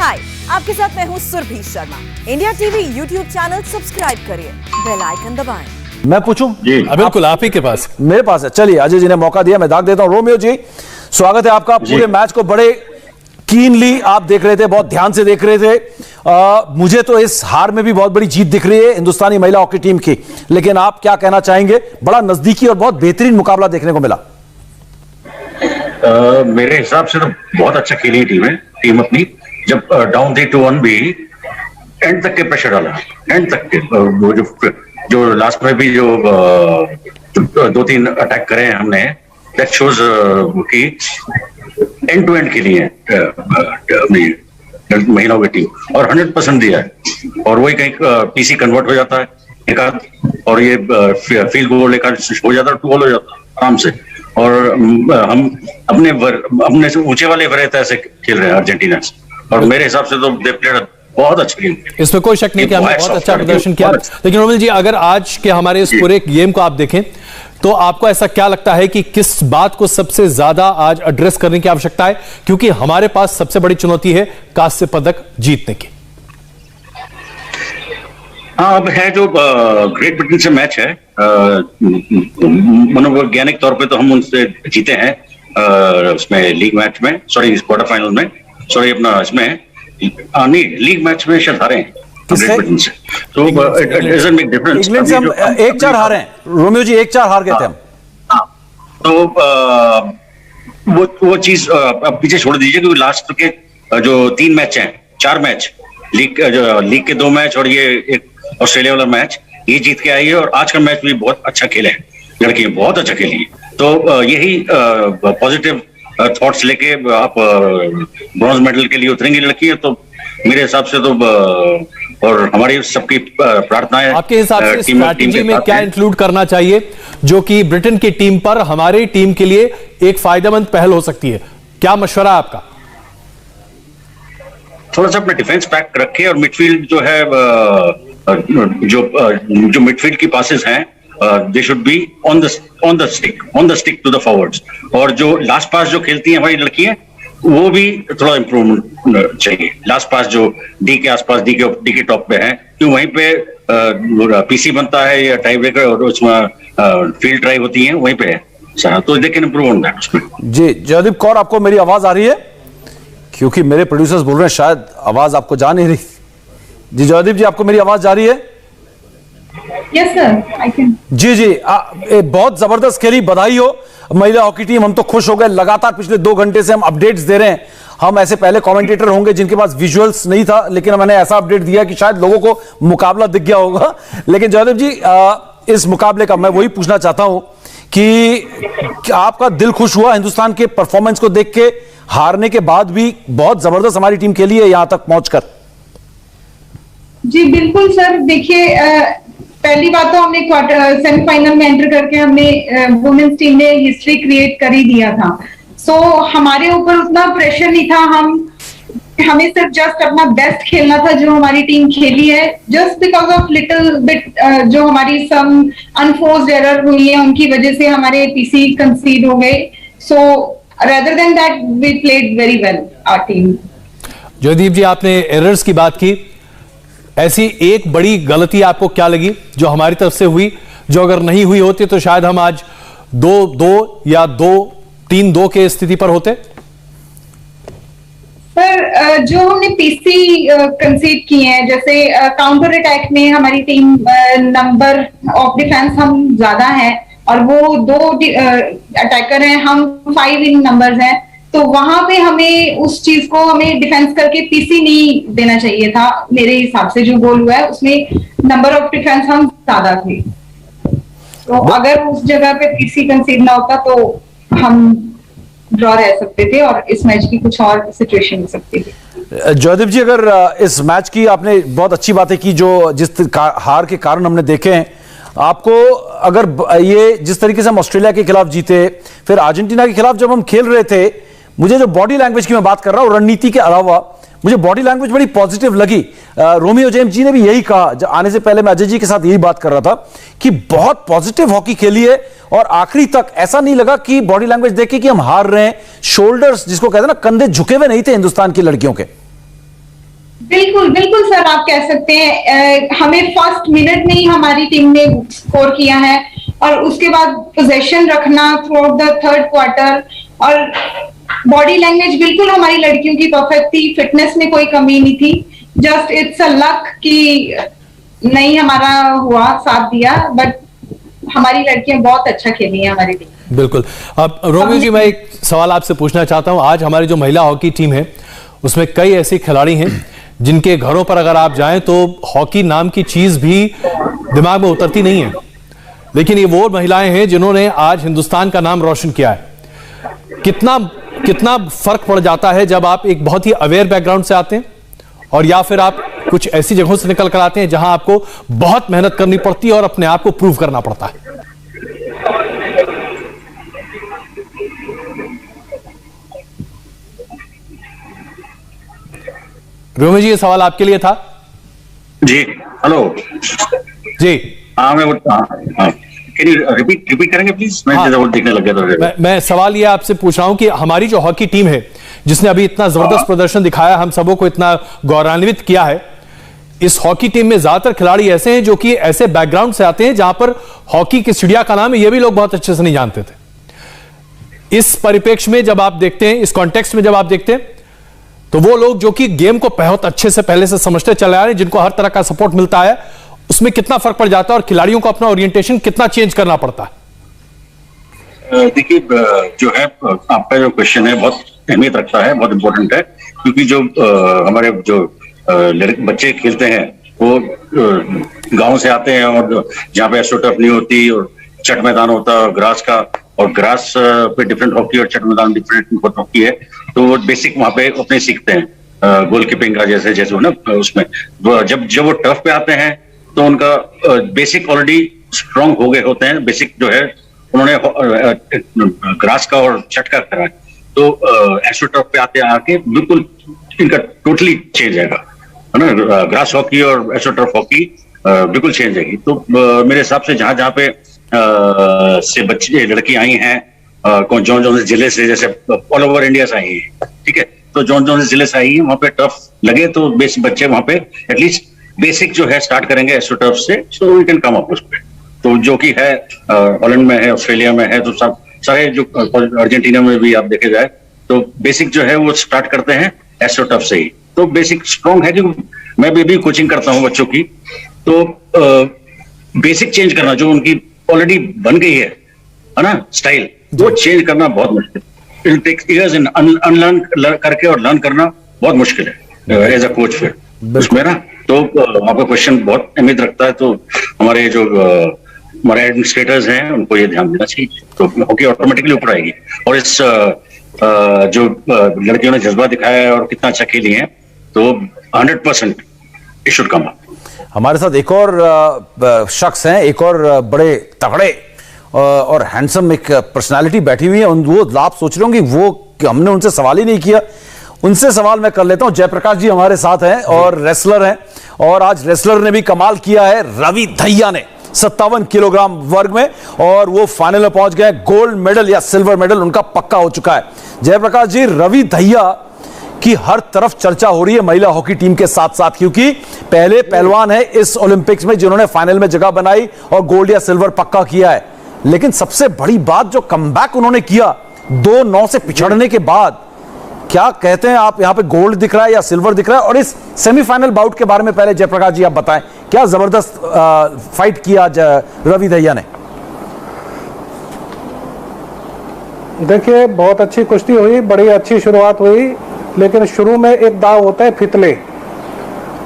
हाय, आपके साथ मैं हूँ Surabhi Sharma. India TV YouTube channel subscribe करिए, बेल आइकन दबाएं। मैं पूछूं? जी बिल्कुल, आप ही के पास। मेरे पास है। चलिए, अजय जी ने मौका दिया, मैं दाग देता हूं। रोमियो जी, स्वागत है आपका। पूरे मैच को बड़े कीनली आप देख रहे थे, बहुत ध्यान से देख रहे थे। मुझे तो इस हार में भी बहुत बड़ी जीत दिख रही है हिंदुस्तानी महिला हॉकी टीम की, लेकिन आप क्या कहना चाहेंगे? बड़ा नजदीकी और बहुत बेहतरीन मुकाबला देखने को मिला। मेरे हिसाब से तो बहुत अच्छा खेली टीम अपनी। जब डाउन थी 2-1 भी एंड तक के प्रेशर डाला, एंड तक के। वो जो लास्ट में भी जो 2-3 अटैक करे हैं हमने, दैट शोज कि एंड टू एंड खेली है महिलाओं की टीम, और 100% दिया है। और वही कहीं पीसी कन्वर्ट हो जाता है एक आध, और ये फील्ड गोल एक आध हो जाता है, 2 गोल हो जाता है आराम से। और हम अपने से ऊंचे वाले वरीयता से खेल रहे हैं अर्जेंटीना से, और मेरे हिसाब से तो दे प्लेड बहुत अच्छा गेम। इसमें कोई शक नहीं कि हमने बहुत अच्छा प्रदर्शन किया। लेकिन रोमिल जी, अगर आज के हमारे इस पूरे गेम को आप देखें तो आपको ऐसा क्या लगता है कि किस बात को सबसे ज्यादा आज एड्रेस करने की आवश्यकता है? क्योंकि हमारे पास सबसे बड़ी चुनौती है कांस्य पदक जीतने की। हाँ, अब है जो ग्रेट ब्रिटेन से मैच है, मनोवैज्ञानिक तौर पे तो हम उनसे जीते हैं उसमें लीग मैच में, सॉरी क्वार्टर फाइनल में, सॉरी अपना इसमें नहीं लीग मैच में शायद हारे हैं ग्रेट ब्रिटेन से। तो it doesn't make difference. England से हम 1-4 हारे हैं रोमियो जी, 1-4 हार गए थे हम। तो वो चीज अब पीछे छोड़ दीजिए, क्योंकि लास्ट के जो 3 मैच हैं, 4 मैच लीग के 2 मैच और ये एक ऑस्ट्रेलिया वाला मैच, ये जीत के आई है। और आज का मैच भी बहुत अच्छा खेले हैं लड़कियां, बहुत अच्छा खेली है। तो यही पॉजिटिव थॉट्स लेके आप ब्रॉन्ज मेडल के लिए उतरेंगी लड़कियां, तो मेरे हिसाब से तो और हमारी सबकी प्रार्थनाएं आपके हिसाब से स्ट्रैटेजी में क्या इंक्लूड करना चाहिए जो कि ब्रिटेन की टीम पर हमारी टीम के लिए एक फायदेमंद पहल हो सकती है? क्या मशवरा है आपका? थोड़ा सा अपना डिफेंस पैक रखे, और मिडफील्ड जो है जो मिडफील्ड की पासेस हैं, they should be on the stick to the forwards. और जो लास्ट पास जो खेलती हैं हमारी लड़कियां, वो भी थोड़ा इम्प्रूवमेंट चाहिए। लास्ट पास जो डी के आसपास, डी के टॉप पे है, क्यों वहीं पे पीसी बनता है या टाई ब्रेकर, और उसमें फील्ड ड्राइव होती है, वहीं पे है। तो they can improve on that उसमें। जी, जयदीप कौर, आपको मेरी आवाज आ रही है? क्योंकि मेरे प्रोड्यूसर्स बोल रहे हैं शायद आवाज आपको जा नहीं रही। जी जयदीप जी, आपको मेरी आवाज जा रही है? Yes sir, I can. जी, बहुत जबरदस्त खेली, बधाई हो महिला हॉकी टीम। हम तो खुश हो गए, लगातार पिछले 2 घंटे से हम अपडेट्स दे रहे हैं। हम ऐसे पहले कमेंटेटर होंगे जिनके पास विजुअल्स नहीं था, लेकिन मैंने ऐसा अपडेट दिया कि शायद लोगों को मुकाबला दिख गया होगा। लेकिन जयदीप जी, इस मुकाबले का मैं वही पूछना चाहता हूं कि आपका दिल खुश हुआ हिंदुस्तान के परफॉर्मेंस को देख के? हारने के बाद भी बहुत जबरदस्त हमारी टीम खेली है यहां तक पहुंचकर। जी बिल्कुल सर, देखिए पहली बात तो हमने सेमीफाइनल में एंटर करके हमने वुमेन्स टीम ने हिस्ट्री क्रिएट कर ही दिया था। सो हमारे ऊपर उतना प्रेशर नहीं था। हमें सिर्फ जस्ट अपना बेस्ट खेलना था जो हमारी टीम खेली है। Just because of little bit जो हमारी सम अनफोर्स्ड एरर हुई है, उनकी वजह से हमारे पीसी कंसीड हो गए। सो rather than that we played very well our team। Jaideep जी, आपने एरर्स की बात की, ऐसी एक बड़ी गलती आपको क्या लगी जो हमारी तरफ से हुई, जो अगर नहीं हुई होती तो शायद हम आज 2-2 या 3-2 के स्थिति पर होते? सर जो हमने पीसी कंसीड किए हैं, जैसे काउंटर अटैक में हमारी टीम नंबर ऑफ डिफेंस हम ज्यादा हैं, और वो 2 अटैकर हैं, हम 5 इन नंबर्स हैं। तो वहां पे हमें उस चीज को हमें डिफेंस करके पीसी नहीं देना चाहिए था। मेरे हिसाब से जो गोल हुआ है उसमें नंबर ऑफ डिफेंस हम ज्यादा थे। तो अगर उस जगह पे पीसी कंसीड ना होता तो हम ड्रॉ रह सकते थे और इस मैच की कुछ और सिचुएशन हो सकती थी। जयदीप जी, अगर इस मैच की आपने बहुत अच्छी बातें की जो जिस हार के कारण हमने देखे हैं, आपको अगर ये जिस तरीके से हम ऑस्ट्रेलिया के खिलाफ जीते, फिर अर्जेंटीना के खिलाफ जब हम खेल रहे थे, मुझे जो बॉडी लैंग्वेज की मैं बात कर रहा हूं, रणनीति के अलावा मुझे बॉडी लैंग्वेज बड़ी पॉजिटिव लगी। रोमियो जेम्स जी ने भी यही कहा, जब आने से पहले मैं अजय जी के साथ यही बात कर रहा था कि बहुत पॉजिटिव हॉकी खेली है, और आखिरी तक ऐसा नहीं लगा कि बॉडी लैंग्वेज देख के कि हम हार रहे हैं। शोल्डर्स जिसको कहते हैं ना, कंधे झुके हुए नहीं थे हिंदुस्तान की लड़कियों के। बिल्कुल बिल्कुल सर, आप कह सकते हैं हमें फर्स्ट मिनट में ही हमारी टीम ने स्कोर किया है, और उसके बाद पोजीशन रखना through out the third quarter, और बॉडी लैंग्वेज बिल्कुल हमारी लड़कियों की परफेक्ट थी, फिटनेस में कोई कमी नहीं थी। जस्ट इट्स अ लक कि नहीं हमारा हुआ, साथ दिया, बट हमारी लड़कियां बहुत अच्छा खेली हैं हमारी टीम। बिल्कुल। अब रोमियो जी, मैं एक सवाल आपसे पूछना चाहता हूं। आज हमारी जो महिला हॉकी टीम है उसमें कई ऐसे खिलाड़ी हैं जिनके घरों पर अगर आप जाएं तो हॉकी नाम की चीज भी दिमाग में उतरती नहीं है, लेकिन ये वो महिलाएं हैं जिन्होंने आज हिंदुस्तान का नाम रोशन किया है। कितना फर्क पड़ जाता है जब आप एक बहुत ही अवेयर बैकग्राउंड से आते हैं और या फिर आप कुछ ऐसी जगहों से निकल कर आते हैं जहां आपको बहुत मेहनत करनी पड़ती है और अपने आप को प्रूव करना पड़ता है। रोमियो जी, ये सवाल आपके लिए था। जी, हेलो जी हाँ, मैं रिपीट करेंगे प्लीज? मैं देखने लग गया था। मैं सवाल ये आपसे पूछ रहा हूं कि हमारी जो हॉकी टीम है जिसने अभी इतना जबरदस्त प्रदर्शन दिखाया, हम सबों को इतना गौरवान्वित किया है, इस हॉकी टीम में ज्यादातर खिलाड़ी ऐसे हैं जो कि ऐसे बैकग्राउंड से आते हैं जहां पर हॉकी की चिड़िया का नाम है, ये भी लोग बहुत अच्छे से नहीं जानते थे। इस परिप्रेक्ष्य में जब आप देखते हैं, इस कॉन्टेक्स्ट में जब आप देखते हैं, तो वो लोग जो कि गेम को बहुत अच्छे से पहले से समझते चले आ रहे हैं, जिनको हर तरह का सपोर्ट मिलता है, उसमें कितना फर्क पड़ जाता है और खिलाड़ियों को अपना ओरिएंटेशन कितना चेंज करना पड़ता है? देखिए, जो है आपका जो क्वेश्चन है बहुत अहमियत रखता है, बहुत इंपॉर्टेंट है, क्योंकि जो हमारे जो बच्चे खेलते हैं वो गांव से आते हैं, और जहाँ पे एस्ट्रोटर्फ नहीं होती और चट मैदान होता है ग्रास का, और ग्रास पे डिफरेंट हॉकी और चट मैदान डिफरेंट हॉकी है, तो वो बेसिक वहाँ पे अपने सीखते हैं, गोलकीपिंग का जैसे जैसे ना उसमें। जब वो टर्फ पे आते हैं तो उनका बेसिक ऑलरेडी स्ट्रांग हो गए होते हैं, बेसिक जो है उन्होंने ग्रास का और चट का करा, तो एस्ट्रोटर्फ पे आते आके बिल्कुल इनका टोटली चेंज आएगा, है ना। ग्रास हॉकी और एस्ट्रोटर्फ हॉकी बिल्कुल चेंज आएगी। तो मेरे हिसाब से जहां जहां पे से बच्चे लड़की आई हैं, जौन जिले से, जैसे ऑल ओवर इंडिया से आई है, ठीक है, तो जौन जिले से आई है वहां पे टर्फ लगे तो बच्चे वहां पे एटलीस्ट बेसिक जो है स्टार्ट करेंगे एस्ट्रोटर्फ से, so we can come up उस पे। तो जो कि है हॉलैंड में है, ऑस्ट्रेलिया में है, तो सब सारे जो अर्जेंटीना में भी आप देखे जाए तो बेसिक जो है वो स्टार्ट करते हैं एस्ट्रोटर्फ से ही। तो बेसिक स्ट्रॉन्ग है कि मैं भी कोचिंग करता हूँ बच्चों की, तो बेसिक चेंज करना जो उनकी ऑलरेडी बन गई है ना स्टाइल, वो चेंज करना बहुत मुश्किल, it takes years in unlearn करके और लर्न करना बहुत मुश्किल है एज अ कोच फिर उसमें ना। तो आपका क्वेश्चन बहुत अहमियत रखता है, तो हमारे जो हमारे एडमिनिस्ट्रेटर्स हैं उनको ये ध्यान देना चाहिए, तो हॉकी ऑटोमेटिकली ऊपर आएगी। और इस जो लड़कियों ने जज्बा दिखाया है और कितना अच्छा खेली है, तो 100% इट शुड कम अप। हमारे साथ एक और शख्स हैं, एक और बड़े तगड़े और हैंडसम एक पर्सनालिटी बैठी हुई है, वो आप सोच रहे होंगे वो हमने उनसे सवाल ही नहीं किया, उनसे सवाल मैं कर लेता हूं। जयप्रकाश जी हमारे साथ हैं और रेसलर हैं, और आज रेसलर ने भी कमाल किया है, रवि दहिया ने 57 किलोग्राम वर्ग में, और वो फाइनल में पहुंच गए। गोल्ड मेडल या सिल्वर मेडल उनका पक्का हो चुका है। जयप्रकाश जी, रवि दहिया की हर तरफ चर्चा हो रही है महिला हॉकी टीम के साथ साथ, क्योंकि पहले पहलवान है इस ओलंपिक्स में जिन्होंने फाइनल में जगह बनाई और गोल्ड या सिल्वर पक्का किया है। लेकिन सबसे बड़ी बात जो कमबैक उन्होंने किया 2-9 से पिछड़ने के बाद, क्या कहते हैं आप, यहां पे गोल्ड दिख रहा है या सिल्वर दिख रहा है? और इस सेमीफाइनल बाउट के बारे में पहले जयप्रकाश जी आप बताएं, क्या जबरदस्त फाइट किया रवि दहिया ने? देखिए, बहुत अच्छी कुश्ती हुई, बड़ी अच्छी शुरुआत हुई, लेकिन शुरू में एक दाव होता है फितले,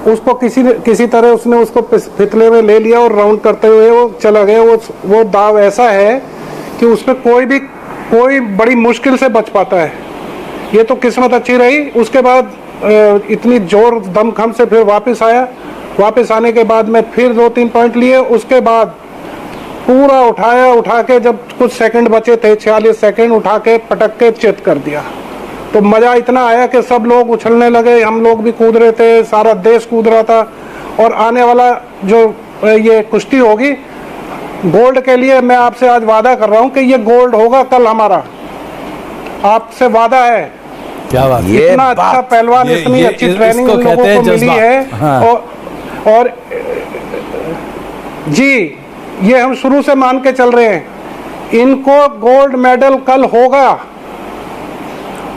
उसको किसी तरह उसने उसको फितले में ले लिया और राउंड करते हुए वो चला गया। वो दाव ऐसा है कि उसमें कोई बड़ी मुश्किल से बच पाता है। ये तो किस्मत अच्छी रही। उसके बाद इतनी जोर दमखम से फिर वापस आया, वापस आने के बाद में फिर 2-3 पॉइंट लिए, उसके बाद पूरा उठा के जब कुछ सेकंड बचे थे, 46 सेकंड, उठा के पटक के चित कर दिया। तो मज़ा इतना आया कि सब लोग उछलने लगे, हम लोग भी कूद रहे थे, सारा देश कूद रहा था। और आने वाला जो ये कुश्ती होगी गोल्ड के लिए, मैं आपसे आज वादा कर रहा हूँ कि ये गोल्ड होगा कल हमारा, आपसे वादा है। क्या बात, ये इतना अच्छा पहलवान, इतनी अच्छी ट्रेनिंग लोगों को मिली है। हाँ। और जी ये हम शुरू से मान के चल रहे हैं, इनको गोल्ड मेडल कल होगा।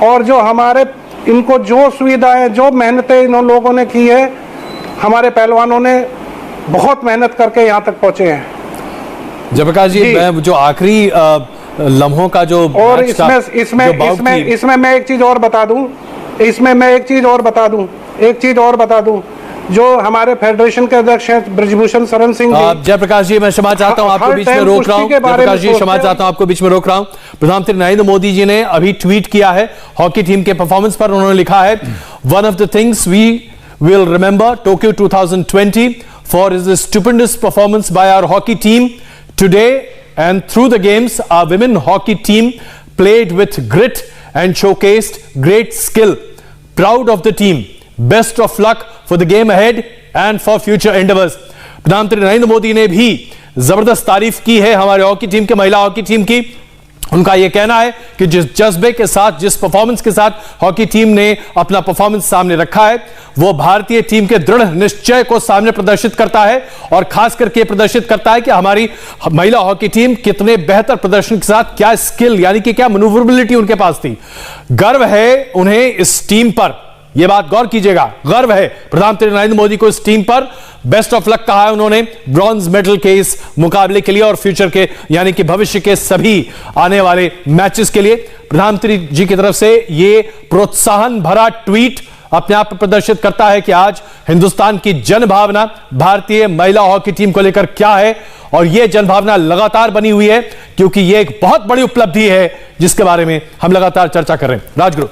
और जो हमारे इनको जो सुविधाएं, जो मेहनतें इन लोगों ने की है, हमारे पहलवानों ने बहुत मेहनत करके यहाँ तक पहुंचे हैं। जयप्रकाश जी, मैं जो आखिरी लम्हों का जो और मैच था, इसमें मैं एक चीज और बता दूं, जो हमारे फेडरेशन के अध्यक्ष हैं ब्रजभूषण शरण सिंह जी। जयप्रकाश जी, मैं क्षमा चाहता हूं, आपको बीच में रोक रहा हूं। जयप्रकाश जी, क्षमा चाहता हूं, आपको बीच में रोक रहा हूं। प्रधानमंत्री नरेंद्र मोदी जी ने अभी ट्वीट किया है हॉकी टीम के परफॉर्मेंस पर। उन्होंने लिखा है, one of the things we will remember Tokyo 2020 for is stupendous performance by our hockey team today and through the games our women hockey team played with grit and showcased great skill. Proud of the team. Best of luck for the game ahead and for future endeavors. प्रधानमंत्री नरेंद्र मोदी ने भी जबरदस्त तारीफ की है हमारे hockey team के, महिला हॉकी टीम की। उनका यह कहना है कि जिस जज्बे के साथ, जिस परफॉर्मेंस के साथ हॉकी टीम ने अपना परफॉर्मेंस सामने रखा है, वो भारतीय टीम के दृढ़ निश्चय को सामने प्रदर्शित करता है और खास करके प्रदर्शित करता है कि हमारी महिला हॉकी टीम कितने बेहतर प्रदर्शन के साथ, क्या स्किल यानी कि क्या मैन्यूवरेबिलिटी उनके पास थी। गर्व है उन्हें इस टीम पर, यह बात गौर कीजिएगा, गर्व है प्रधानमंत्री नरेंद्र मोदी को इस टीम पर। बेस्ट ऑफ लक कहा है उन्होंने ब्रॉन्ज मेडल के इस मुकाबले के लिए और फ्यूचर के यानी कि भविष्य के सभी आने वाले मैचेस के लिए। प्रधानमंत्री जी की तरफ से यह प्रोत्साहन भरा ट्वीट अपने आप प्रदर्शित करता है कि आज हिंदुस्तान की जनभावना भारतीय महिला हॉकी टीम को लेकर क्या है, और यह जनभावना लगातार बनी हुई है क्योंकि यह एक बहुत बड़ी उपलब्धि है जिसके बारे में हम लगातार चर्चा कर रहे हैं। राजगुरु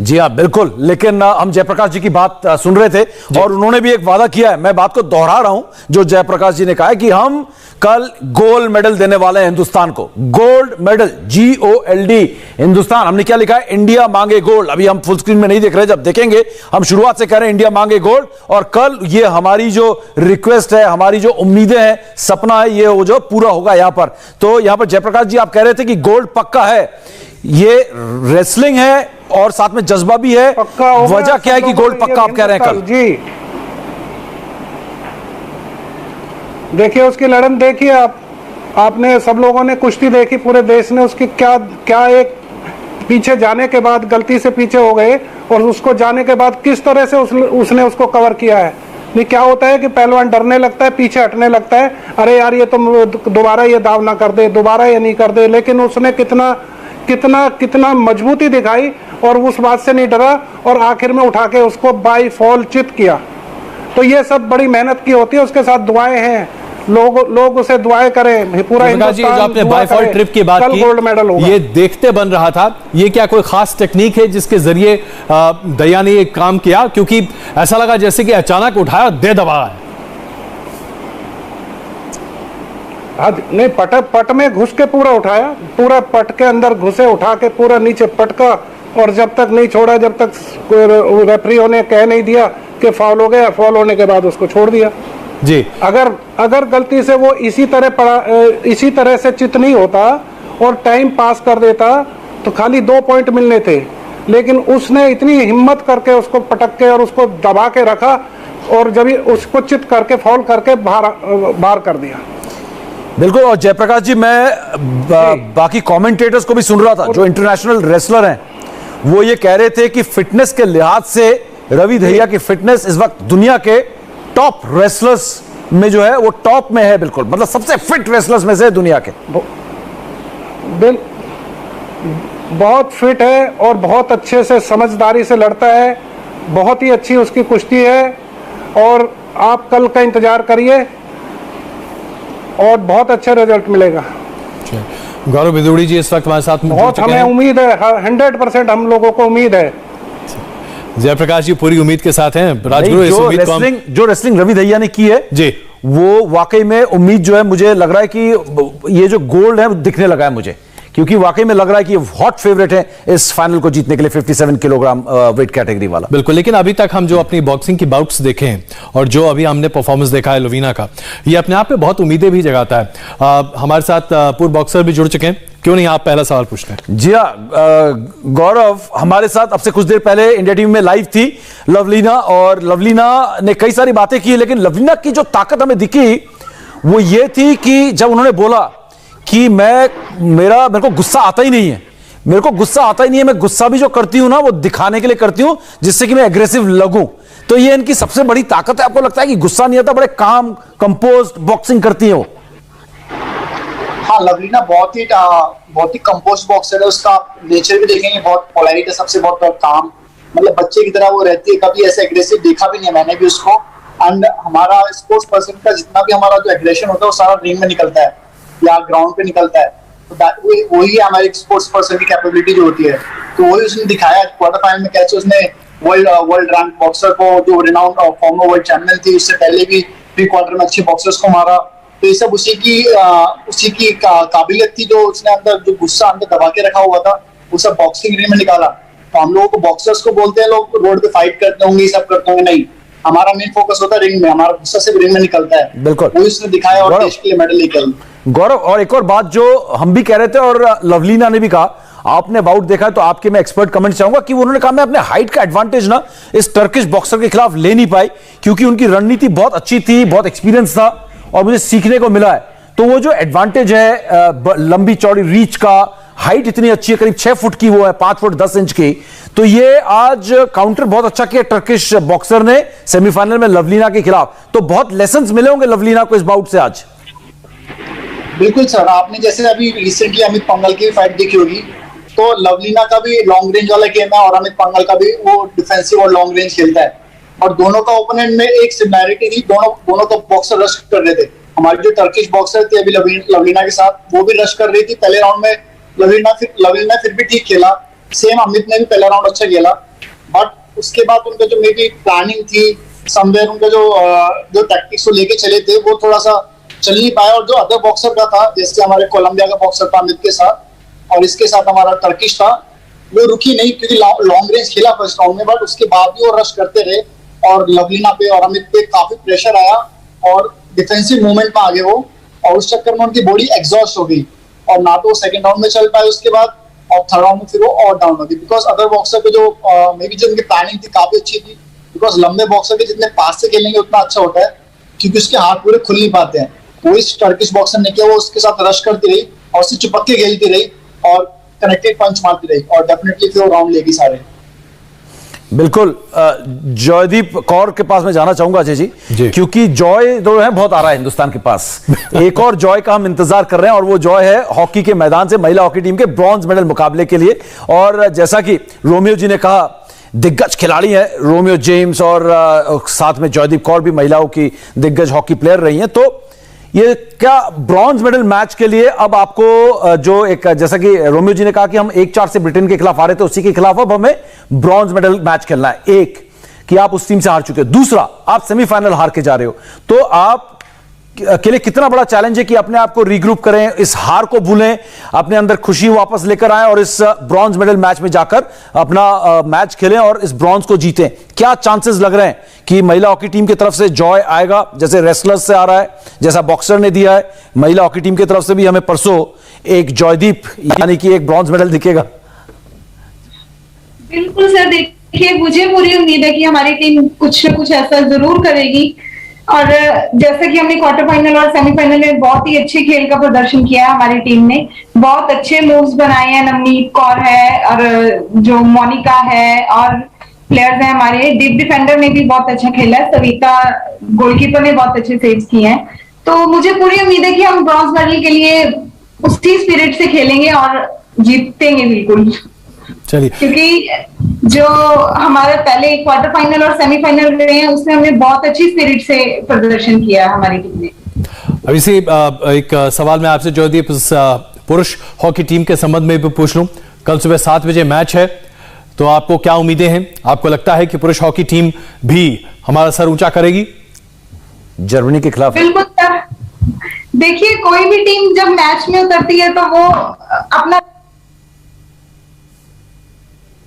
जी हाँ, बिल्कुल। लेकिन हम जयप्रकाश जी की बात सुन रहे थे और उन्होंने भी एक वादा किया है, मैं बात को दोहरा रहा हूं जो जयप्रकाश जी ने कहा है कि हम कल गोल्ड मेडल देने वाले हैं हिंदुस्तान को। Gold medal, GOLD। हिंदुस्तान, हमने क्या लिखा है, इंडिया मांगे गोल्ड। अभी हम फुल स्क्रीन में नहीं देख रहे, जब देखेंगे हम शुरुआत से कह रहे हैं इंडिया मांगे गोल्ड। और कल ये हमारी जो रिक्वेस्ट है, हमारी जो उम्मीदें हैं, सपना है, ये वो जो पूरा होगा यहां पर। तो यहां पर जयप्रकाश जी आप कह रहे थे कि गोल्ड पक्का है, ये रेसलिंग है और साथ में जज्बा भी है। वजह क्या है कि गोल्ड पक्का आप कह रहे हैं कल? जी देखिए उसकी लड़न देखिए आपने सब लोगों ने कुश्ती देखी, पूरे देश ने उसकी क्या एक पीछे जाने के बाद गलती से पीछे हो गए और उसको जाने के बाद किस तरह से उसने उसको कवर किया है। नहीं, क्या होता है कि पहलवान डरने लगता है, पीछे हटने लगता है, अरे यार ये तो दोबारा ये दाव ना कर दे, दोबारा ये नहीं कर दे। लेकिन उसने कितना मजबूती दिखाई और उस बात से नहीं डरा और आखिर में उठा के उसको बाई फॉल चित किया। तो ये सब बड़ी मेहनत की होती है, उसके साथ दुआएं हैं, लोग उसे दुआएं करें, पूरा हिंदुस्तान। जो आपने बाई फॉल ट्रिप की बात की, गोल्ड मेडल होगा, ये देखते बन रहा था। ये क्या कोई खास टेक्निक है जिसके जरिए दया ने ये काम किया? क्योंकि ऐसा लगा जैसे कि अचानक उठाया दे दबा है। नहीं, पट में घुस के पूरा उठाया, पूरा पट के अंदर घुसे, उठा के पूरा नीचे पटका और जब तक नहीं छोड़ा, जब तक रेफरी ने कह नहीं दिया कि फाउल हो गया, फाउल होने के बाद उसको छोड़ दिया जी। अगर गलती से वो इसी तरह से चित नहीं होता और टाइम पास कर देता तो खाली 2 पॉइंट मिलने थे। लेकिन उसने इतनी हिम्मत करके उसको पटक के और उसको दबा के रखा और जब उसको चित करके फाउल करके बाहर कर दिया। बिल्कुल। और जयप्रकाश जी, मैं बाकी कमेंटेटर्स को भी सुन रहा था जो इंटरनेशनल रेसलर हैं, वो ये कह रहे थे कि फिटनेस के लिहाज से रवि दहिया की फिटनेस इस वक्त दुनिया के टॉप रेसलर्स में जो है वो टॉप में है, बिल्कुल, मतलब सबसे फिट रेसलर्स में से दुनिया के। बहुत फिट है और बहुत अच्छे से समझदारी से लड़ता है, बहुत ही अच्छी उसकी कुश्ती है और आप कल का इंतजार करिए और बहुत अच्छा रिजल्ट मिलेगा। गौरव बिदुड़ी जी इस वक्त हमारे साथ बहुत हमें उम्मीद है, 100% हम लोगों को उम्मीद है। जयप्रकाश जी पूरी उम्मीद के साथ हैं। राजगुरु, जो रेसलिंग रवि दहिया ने की है जी, वो वाकई में उम्मीद जो है, मुझे लग रहा है कि ये जो गोल्ड है वो दिखने लगा है मुझे, क्योंकि वाकई में लग रहा है कि हॉट फेवरेट है इस फाइनल को जीतने के लिए 57 किलोग्राम वेट कैटेगरी वाला। बिल्कुल, लेकिन अभी तक हम जो अपनी बॉक्सिंग की बाउट्स देखे हैं और जो अभी हमने परफॉर्मेंस देखा है लोवीना का, ये अपने आप में बहुत उम्मीदें भी जगाता है। हमारे साथ पूर्व बॉक्सर भी जुड़ चुके हैं, क्यों नहीं आप पहला सवाल पूछते हैं? जी हाँ, गौरव हमारे साथ अब से कुछ देर पहले इंडिया टीम में लाइव थी लवलीना, और लवलीना ने कई सारी बातें की, लेकिन लवलीना की जो ताकत हमें दिखी वो ये थी कि जब उन्होंने बोला कि मेरे को गुस्सा आता ही नहीं है, मैं गुस्सा भी जो करती हूं ना वो दिखाने के लिए करती हूं जिससे कि मैं एग्रेसिव लगूं, तो ये इनकी सबसे बड़ी ताकत है। आपको लगता है कि गुस्सा नहीं आता, बड़े काम कंपोज्ड बॉक्सिंग करती है वो? हाँ, लवलीना बहुत ही कंपोस्ट बॉक्सर है। उसका नेचर भी देखेंगे, बहुत पोलाइट है, सबसे बहुत काम, मतलब बच्चे की तरह वो रहती है। कभी ऐसे एग्रेसिव देखा भी नहीं है मैंने भी उसको। एंड हमारा स्पोर्ट्स पर्सन का जितना भी हमारा जो एग्रेशन होता है वो सारा रिंग में निकलता है या ग्राउंड पे निकलता है, तो वही है हमारे स्पोर्ट्स पर्सन की कैपेबिलिटी जो होती है। तो वही उसने दिखाया क्वार्टर फाइनल में, कैसे उसने वर्ल्ड रैंक बॉक्सर को, जो रिनाउंड फॉर्मर वर्ल्ड चैंपियन थी, उससे पहले भी प्री क्वार्टर में अच्छे बॉक्सर्स को मारा। तो ये सब उसी की काबिलियत थी, जो उसने अंदर जो गुस्सा अंदर दबा के रखा हुआ था वो सब बॉक्सिंग रिंग में निकाला। तो हम लोगों को बॉक्सर्स को बोलते हैं लोग रोड पे फाइट करते होंगे, ये सब करते होंगे, नहीं, हमारा मेन फोकस होता है रिंग में, हमारा गुस्सा सिर्फ रिंग में निकलता है। बिल्कुल, वो इसने दिखाया और देश के लिए मेडल लेके आई। गौरव, और एक और बात जो हम भी कह रहे थे और लवलीना ने भी कहा, आपने बाउट देखा है तो आपके मैं एक्सपर्ट कमेंट चाहूंगा कि उन्होंने कहा मैं अपने हाइट का एडवांटेज ना इस टर्किश बॉक्सर के खिलाफ ले नहीं पाई, क्योंकि उनकी रणनीति बहुत अच्छी थी, बहुत एक्सपीरियंस था और मुझे सीखने को मिला है। तो वो जो एडवांटेज है लंबी चौड़ी रीच का, हाइट इतनी अच्छी है, करीब 6 फुट की वो है, 5 फुट 10 इंच की, तो ये आज काउंटर बहुत अच्छा किया टर्किश बॉक्सर ने सेमीफाइनल में लवलीना के खिलाफ। तो बहुत लेसन्स मिले होंगे लवलीना को इस बाउट से आज। बिल्कुल सर, आपने जैसे अभी रिसेंटली अमित पंघल की फाइट देखी होगी, तो लवलीना का भी लॉन्ग रेंज वाला गेम है और अमित पंघल का भी वो डिफेंसिव और लॉन्ग रेंज खेलता है। और दोनों का ओपोनेंट में एक सिमिलैरिटी थी, दोनों तो बॉक्सर रश कर रहे थे। हमारी जो टर्किश बॉक्सर थी अभी लवलीना के साथ, वो भी रश कर रही थी पहले राउंड में। लवलीना फिर भी ठीक खेला, सेम अमित ने भी पहला राउंड अच्छा खेला, बट उसके बाद उनका जो मे बी प्लानिंग थी, समवेयर उनका जो टैक्टिक्स को लेके चले थे वो थोड़ा सा चल नहीं पाया। और जो अदर बॉक्सर का था, जैसे हमारे कोलंबिया का बॉक्सर था अमित के साथ, और इसके साथ हमारा टर्किश था, वो रुकी नहीं क्योंकि लॉन्ग रेंज खेला फर्स्ट राउंड में, बट उसके बाद भी वो रश करते रहे और लवलीना पे और अमित पे काफी प्रेशर आया और डिफेंसिव मूवमेंट में आ गए वो, और उस चक्कर में उनकी बॉडी एग्जॉस्ट हो गई और ना तो सेकंड राउंड में चल पाए उसके बाद, और थर्ड राउंड में फिर वो और डाउन हो गई। बिकॉज अदर बॉक्सर के जो मे बी जो उनकी प्लानिंग थी काफी अच्छी थी, बिकॉज लंबे बॉक्सर के जितने पास से खेलेंगे उतना अच्छा होता है, क्योंकि उसके हाथ पूरे खुल नहीं पाते हैं। वो इस टर्किश बॉक्सर ने किया, वो उसके साथ रश करती रही और उससे चिपक के खेलती रही और कनेक्टेड पंच मारती रही, और डेफिनेटली फिर वो राउंड लेगी सारे। बिल्कुल, जॉयदीप कौर के पास मैं जाना चाहूंगा अजय जी, क्योंकि जॉय जो है बहुत आ रहा है हिंदुस्तान के पास। एक और जॉय का हम इंतजार कर रहे हैं और वो जॉय है हॉकी के मैदान से महिला हॉकी टीम के ब्रॉन्ज मेडल मुकाबले के लिए। और जैसा कि रोमियो जी ने कहा, दिग्गज खिलाड़ी है रोमियो जेम्स, और साथ में जॉयदीप कौर भी महिलाओं की दिग्गज हॉकी प्लेयर रही हैं। तो ये क्या ब्रॉन्ज मेडल मैच के लिए अब आपको जो एक, जैसा कि रोमियो जी ने कहा कि हम 1-4 से ब्रिटेन के खिलाफ आ रहे थे, उसी के खिलाफ अब हमें ब्रॉन्ज मेडल मैच खेलना है। एक कि आप उस टीम से हार चुके हो, दूसरा आप सेमीफाइनल हार के जा रहे हो, तो आप के लिए कितना बड़ा चैलेंज है कि अपने आप को रीग्रुप करें, इस हार को भूलें, अपने अंदर खुशी वापस लेकर आएं और इस ब्रॉन्ज मेडल मैच में जाकर अपना मैच खेलें और इस ब्रॉन्ज को जीतें। क्या चांसेस लग रहे हैं कि महिला हॉकी टीम की तरफ से जॉय आएगा, जैसे रेसलर्स से आ रहा है, जैसा बॉक्सर ने दिया है, महिला हॉकी टीम की तरफ से भी हमें परसों एक जॉयदीप यानी कि एक ब्रॉन्ज मेडल दिखेगा? बिल्कुल सर, देखिए मुझे पूरी उम्मीद है कि हमारी टीम कुछ न कुछ ऐसा जरूर करेगी। और जैसे कि हमने क्वार्टर फाइनल और सेमीफाइनल में बहुत ही अच्छे खेल का प्रदर्शन किया है, हमारी टीम ने बहुत अच्छे मूव्स बनाए हैं। नवनीत कौर है और जो मोनिका है और प्लेयर्स हैं हमारे, डीप डिफेंडर ने भी बहुत अच्छा खेला है, सविता गोलकीपर ने बहुत अच्छे सेव्स किए हैं। तो मुझे पूरी उम्मीद है कि हम ब्रॉन्ज मेडल के लिए उसी स्पिरिट से खेलेंगे और जीतेंगे बिल्कुल। चलिए, क्योंकि जो हमारे पहले क्वार्टर फाइनल और सेमीफाइनल रहे हैं उसमें हमने बहुत अच्छी स्पिरिट से प्रदर्शन किया हमारी टीम ने। अब इसी एक सवाल मैं आपसे जॉयदीप पुरुष हॉकी टीम के संबंध में भी पूछ लूं। कल सुबह 7 बजे मैच है, तो आपको क्या उम्मीदें हैं? आपको लगता है कि पुरुष हॉकी टीम भी हमारा सर ऊंचा करेगी? जर्मनी के खिलाफ बिल्कुल सर, देखिए, कोई भी टीम जब मैच में उतरती है तो वो अपना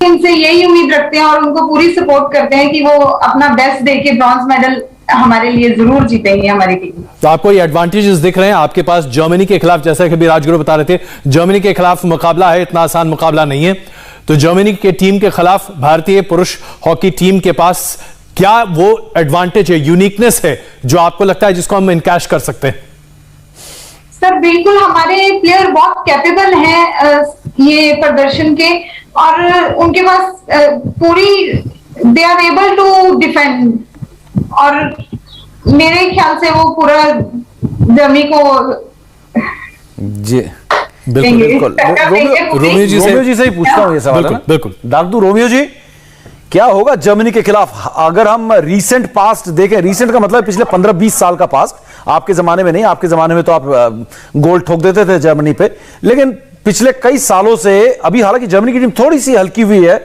से यही उम्मीद रखते हैं और उनको पूरी सपोर्ट करते हैं कि वो अपना बेस्ट देके ब्रॉन्ज मेडल हमारे लिए जरूर जीतेंगे हमारी टीम। तो आपको ये एडवांटेजेस दिख रहे हैं आपके पास जर्मनी के खिलाफ, जैसा कि भी राजगुरु बता रहे थे, जर्मनी के खिलाफ मुकाबला है, इतना आसान मुकाबला नहीं है। तो जर्मनी के टीम के खिलाफ भारतीय पुरुष हॉकी टीम के पास क्या वो एडवांटेज है, यूनिकनेस है जो आपको लगता है जिसको हम इनकैश कर सकते हैं? सर बिल्कुल, हमारे प्लेयर बहुत कैपेबल हैं ये प्रदर्शन के, और उनके पास पूरी they are able to defend, और मेरे ख्याल से वो पूरा जर्मनी को जी बिल्कुल रोमियो जी से ही पूछता हूं ये सवाल है ना? बिल्कुल डॉक्टर रोमियो जी, क्या होगा जर्मनी के खिलाफ? अगर हम रीसेंट पास्ट देखें, रीसेंट का मतलब पिछले 15-20 साल का पास्ट, आपके जमाने में नहीं, आपके जमाने में तो आप गोल ठोक देते थे जर्मनी पे, लेकिन पिछले कई सालों से अभी हालांकि जर्मनी की टीम थोड़ी सी हल्की हुई है,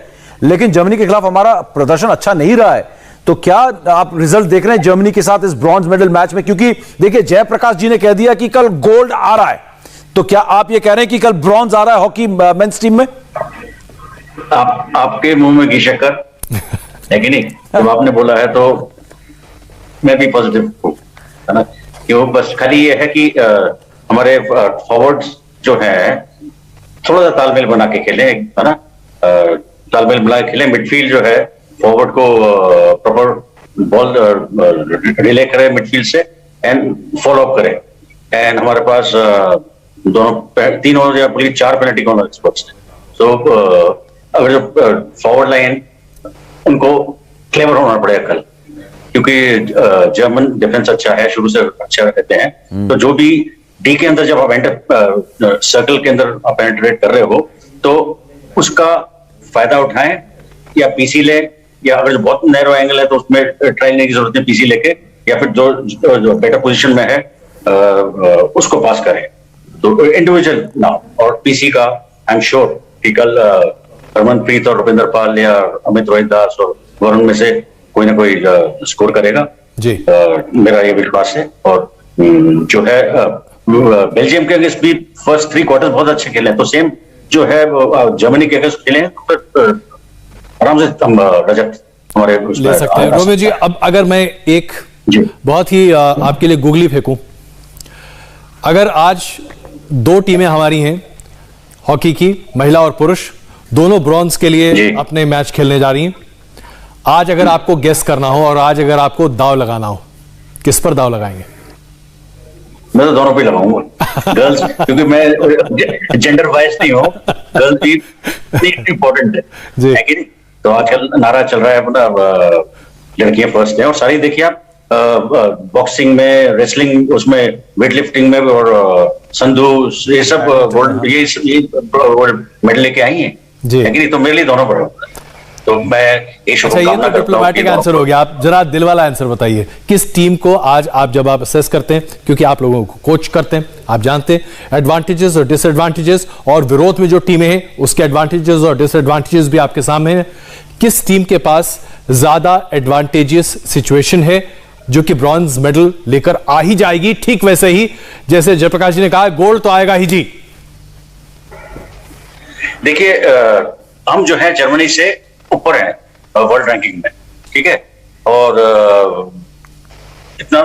लेकिन जर्मनी के खिलाफ हमारा प्रदर्शन अच्छा नहीं रहा है। तो क्या आप रिजल्ट देख रहे हैं जर्मनी के साथ इस ब्रॉन्ज मेडल मैच में? क्योंकि देखिए जयप्रकाश जी ने कह दिया कि कल गोल्ड आ रहा है, तो क्या आप ये कह रहे हैं कि कल ब्रॉन्ज आ रहा है हॉकी मेंस टीम में? आपके मुंह में घी शक्कर है कि नहीं? जब आपने बोला है तो मैं भी पॉजिटिव हूं, है ना? क्यों? बस खाली ये है कि हमारे फॉरवर्ड्स जो है थोड़ा सा तालमेल बना के खेले, है ना? तालमेल बना के खेले, मिडफील्ड जो है फॉरवर्ड को प्रॉपर बॉल रिले करे मिडफील्ड से एंड फॉलो अप करे, एंड हमारे पास दोनों 3 और या पूरी 4 पेनल्टी कॉर्नर एक्सपर्ट्स हैं। तो अगर जो फॉरवर्ड लाइन उनको क्लेवर होना पड़ेगा कल, क्योंकि जर्मन डिफेंस अच्छा है, शुरू से अच्छा रहते हैं। तो जो भी डी के अंदर जब आप एंटर सर्कल के अंदर आप पेनिट्रेट कर रहे हो तो उसका फायदा उठाएं, या पीसी ले, या अगर जो बहुत नैरो एंगल है तो उसमें ट्राई लेने की जरूरत है पीसी लेके, या फिर जो बेटर पोजीशन में है उसको पास करें। तो इंडिविजुअल ना, और पीसी का आई एम श्योर कि कल हरमनप्रीत और रुपिंदर पाल या अमित रोहित दास और वरुण में से कोई ना कोई स्कोर करेगा जी। मेरा ये विश्वास है। और जो है बेल्जियम के अगेंस्ट भी फर्स्ट 3 क्वार्टर बहुत अच्छे खेले, तो सेम जो है जर्मनी के अगेंस्ट खेले तो आराम से हम रजत हमारे ले सकते हैं। रोमियो जी, अब अगर मैं एक बहुत ही आपके लिए गूगली फेंकूं, अगर आज 2 टीमें हमारी हैं हॉकी की, महिला और पुरुष, दोनों ब्रॉन्ज के लिए अपने मैच खेलने जा रही हैं, आज अगर आपको गेस करना हो और आज अगर आपको दाव लगाना हो, किस पर दाव लगाएंगे? मैं तो दोनों पे लगाऊंगा, गर्ल्स, क्योंकि मैं जेंडर वाइज नहीं हूँ, गर्ल्स भी इंपॉर्टेंट है कि नहीं? तो आजकल नारा चल रहा है अपना लड़कियां फर्स्ट हैं, और सारी देखिए आप बॉक्सिंग में, रेसलिंग, उसमें वेट लिफ्टिंग में, और संधू, ये सब गोल्ड, ये मेडल लेके आई हैं, है कि नहीं? तो मेरे लिए दोनों बड़ा, तो मैं ये अच्छा, ये तो डिप्लोमेटिक आंसर हो गया। आप जरा दिल वाला आंसर बताइए, किस टीम को आज आप जब आप असेस करते हैं, क्योंकि आप लोगों को कोच करते हैं, आप जानते हैं एडवांटेजेस और डिसएडवांटेजेस, और विरोध में जो टीमें हैं उसके एडवांटेजेस और डिसएडवांटेजेस भी आपके सामने हैं। किस टीम के पास ज्यादा एडवांटेजियस सिचुएशन है जो कि ब्रॉन्ज मेडल लेकर आ ही जाएगी, ठीक वैसे ही जैसे जयप्रकाश जी ने कहा गोल्ड तो आएगा ही जी? देखिए, हम जो है जर्मनी से ऊपर है वर्ल्ड रैंकिंग में, ठीक है, और इतना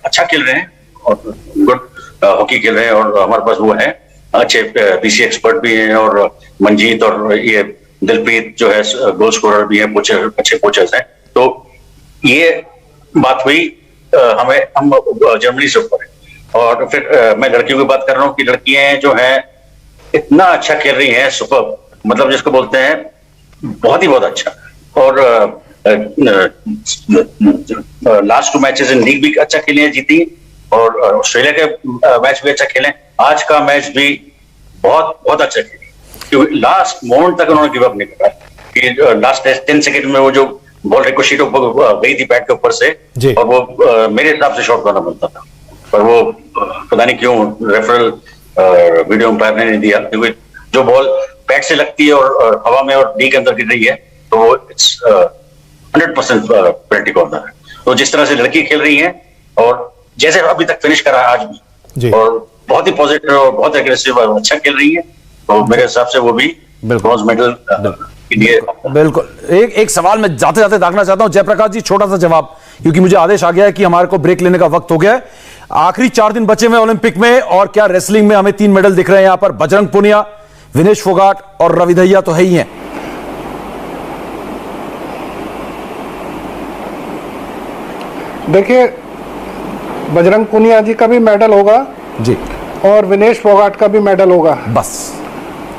अच्छा खेल रहे हैं और गुड हॉकी खेल रहे हैं, और हमारे पास वो है अच्छे पीसी एक्सपर्ट भी हैं, और मंजीत और ये दिलप्रीत जो है गोल स्कोरर भी हैं, अच्छे कोचर्स हैं। तो ये बात हुई हम जर्मनी से ऊपर है। और फिर मैं लड़कियों की बात कर रहा हूँ कि लड़कियां जो हैं इतना अच्छा खेल रही हैं, सुपर, मतलब जिसको बोलते हैं बहुत ही बहुत अच्छा। और लास्ट 2 मैचेस इन लीग भी अच्छा खेले हैं, जीती, और ऑस्ट्रेलिया के मैच भी अच्छा खेले। आज का मैच भी बहुत बहुत अच्छा खेले, क्योंकि लास्ट मोमेंट तक उन्होंने गिव अप नहीं करा, कि लास्ट 10 सेकंड में वो जो बॉल रिकोशिट गई थी बैट के ऊपर से, और वो मेरे हिसाब से शॉट करना बनता था, पर वो पता नहीं क्यों रेफरल वीडियो अंपायर ने नहीं दिया, क्योंकि जो बॉल बैट से लगती है और हवा में और डी के अंदर गिर रही है तो वो 100% पेनल्टी कॉर्नर है। तो जिस तरह से लड़की खेल रही हैं और जैसे अभी तक फिनिश करा आज भी, जी। और बहुत ही पॉजिटिव और बहुत एग्रेसिव और अच्छा खेल रही है, तो मेरे हिसाब से वो भी ब्रॉन्ज मेडल के लिए। बिल्कुल। एक सवाल मैं जाते जाते दागना चाहता हूं जयप्रकाश जी, छोटा सा जवाब, क्योंकि मुझे आदेश आ गया है कि हमारे को ब्रेक लेने का वक्त हो गया है। आखिरी 4 दिन बचे हुए ओलंपिक में, और क्या रेसलिंग में हमें 3 मेडल दिख रहे हैं यहां पर? बजरंग पुनिया, विनेश फोगाट और रवि दहिया तो है ही हैं। देखिए, बजरंग पुनिया जी का भी मेडल होगा जी, और विनेश फोगाट का भी मेडल होगा। बस।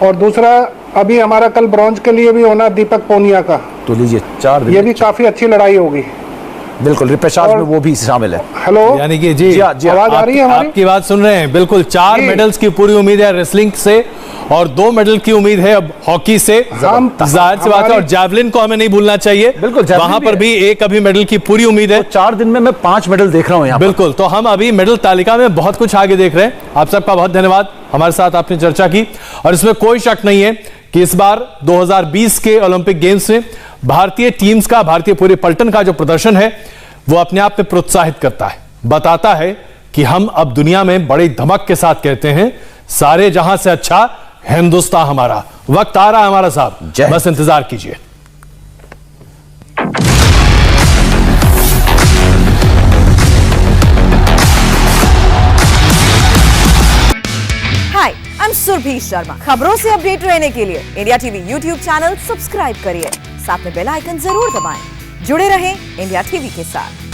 और दूसरा, अभी हमारा कल ब्रॉन्ज के लिए भी होना दीपक पूनिया का, तो लीजिए 4 दिन। ये भी काफी अच्छी लड़ाई होगी। बिल्कुल, रिपेशाज में वो भी शामिल है। हेलो, यानी कि जी, जी हाँ, आवाज आ रही है हमारी? आपकी बात सुन रहे हैं। बिल्कुल, 4 जी। मेडल्स की पूरी उम्मीद है रेसलिंग से, और 2 मेडल की उम्मीद है अब हॉकी से। जाहिर सी बात है, और जैवलिन को हमें नहीं भूलना चाहिए। बिल्कुल, javelin वहां भी पर है। भी एक अभी मेडल की पूरी उम्मीद है। 4 दिन में मैं 5 मेडल देख रहा हूं यहां पर। बिल्कुल, तो हम अभी मेडल तालिका में बहुत कुछ आगे देख रहे हैं। आप सबका बहुत धन्यवाद, हमारे साथ आपने चर्चा की। और इसमें कोई शक नहीं है कि इस बार 2020 के ओलंपिक गेम्स में भारतीय टीम्स का, भारतीय पूरे पलटन का जो प्रदर्शन है वो अपने आप में प्रोत्साहित करता है, बताता है कि हम अब दुनिया में बड़ी धमक के साथ कहते हैं, सारे जहां से अच्छा हिंदुस्तान हमारा। वक्त आ रहा है हमारा साहब, बस इंतजार कीजिए। हाय, आई एम सुरभि शर्मा। खबरों से अपडेट रहने के लिए India TV YouTube channel subscribe करिए, साथ में बेल आइकन जरूर दबाएं। जुड़े रहें इंडिया टीवी के साथ।